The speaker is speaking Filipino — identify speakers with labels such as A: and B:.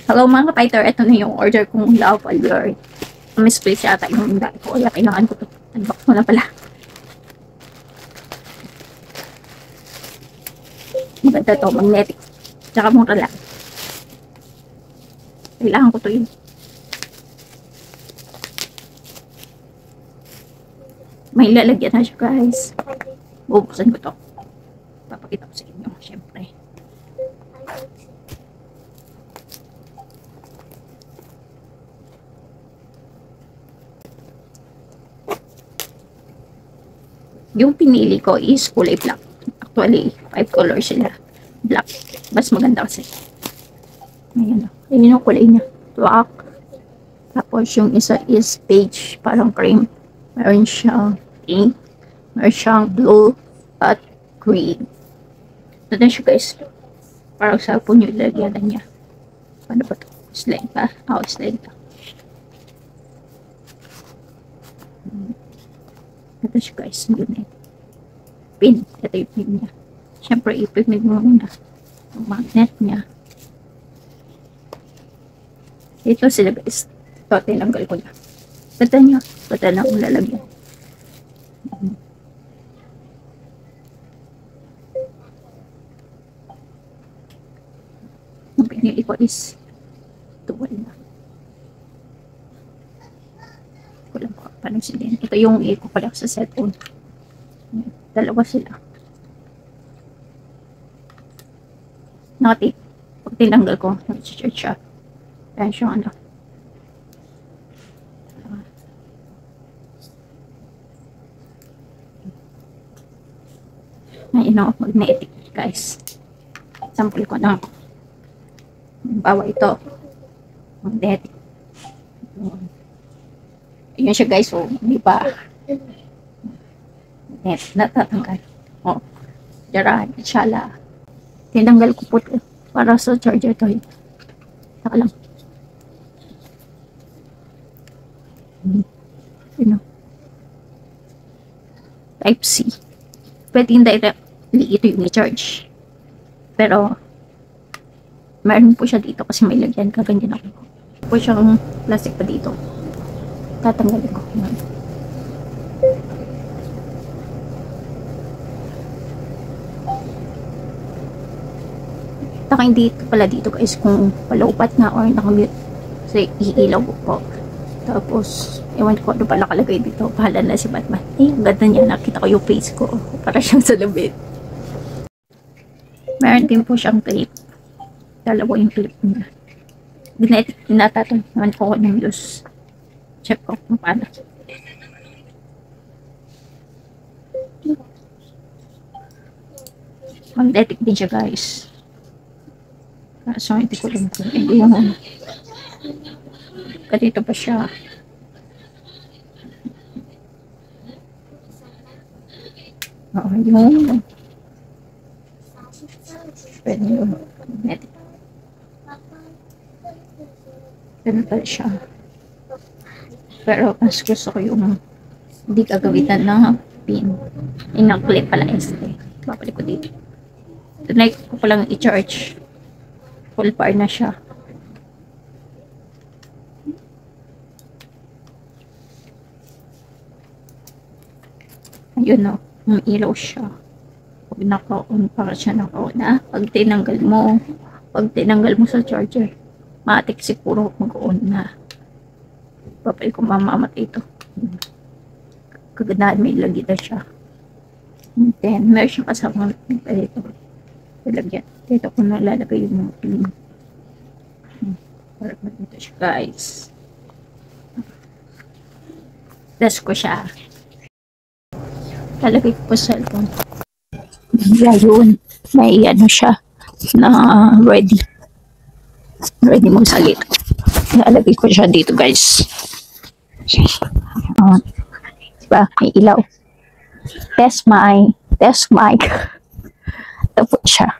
A: Hello mga ka-fighter, ito na yung order kong love alert. Misplace yata yung dati ko, kaya kailangan ko to. Unbox mo na pala. Maganda to, magnetic. Tsaka mura lang. Kailangan ko to yun. May lalagyan na siya guys. Bubuksan ko to. Papakita ko sa inyo, syempre. Yung pinili ko is kulay black. Actually, 5 colors sila. Black. Mas maganda kasi. Ayan o. Ayan yung kulay niya. Black. Tapos yung isa is beige. Parang cream. Meron siyang pink. Meron siyang blue. At green. Ito na siya guys. Parang cellphone yung lagyan niya. Ano ba ito? Slide ba? Oo, slide ba? Ito siya guys. Yun eh. Pin. Ito yung pin niya. Siyempre, ipimig mo muna yung magnet niya. Ito sila guys. Ito, tinanggal ko na. Ganda niya. Ganda na ang lalagyan. Ang pinili ko is tuwal na. Ko lang po. Paano sila yan? Ito yung iko pala sa cellphone. Dalawa sila. Nakatip. Pag tinanggal ko, nag-charge siya. Kaya siya ano. Ayun o, magnetic guys. Sample ko na. Bawa ito. Magnetic. Ayun siya guys, oh. Di ba? Net, natatanggal. Oh. Diyan, inshallah. Tinanggal ko po para sa charger to. Saka lang. Yun o. Type C. Pwede yung directly ito yung i-charge. Pero, meron po siya dito kasi may lagyan. Kaganyan ako. Po siyang plastic pa dito. Tatanggalin ko. Taka hindi pala dito guys kung palaupat na or nakamute. Kasi iilaw po. Tapos, ewan ko ano pala nakalagay dito. Pahala na si Batman. Eh, ang ganda niya. Nakita ko yung face ko. Para siyang salabit. Meron din po siyang clip. Dalawa yung clip niya. Dinataton naman po ko ng loose. Check ko kung paano. Magnetic din siya guys. So, hindi ko lang kung hindi yung dito pa siya. Oo, yung pwede yung magnetic. Ganun pala siya. Pero mas gusto ko yung hindi kagawitan ng pin. Yung clip pala este. Babalik ko dito. Tonight ko palang i-charge. Full power na siya. Ayun o. Ang ilaw siya. Pag naka-on para siya naka-on na. Pag tinanggal mo sa charger, matik siguro mag-on na. Papay ko mamamatay ito. Kagandaan may lagi na siya. And then, meron siyang kasama dito. Lalagyan. Dito ko nalalagay yung mga pin. Para dito siya guys. Test ko siya. Lalagay ko po sa cellphone. Yeah, yun. May ano siya na ready. Ready magsalit. Lalagay ko siya dito guys. Diba? May ilaw. Test mic. Ito po siya.